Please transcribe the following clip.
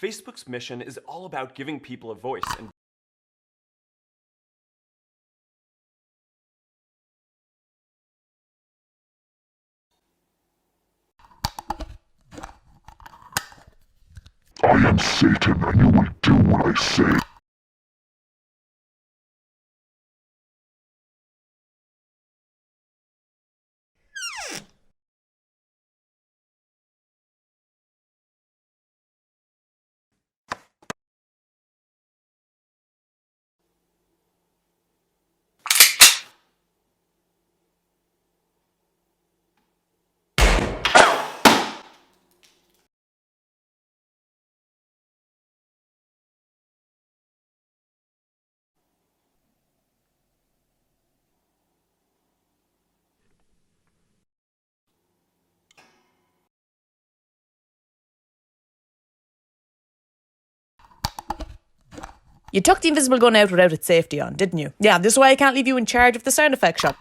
Facebook's mission is all about giving people a voice and I am Satan, and you will do what I say. You took the invisible gun out without its safety on, didn't you? Yeah, this is why I can't leave you in charge of the sound effect shop.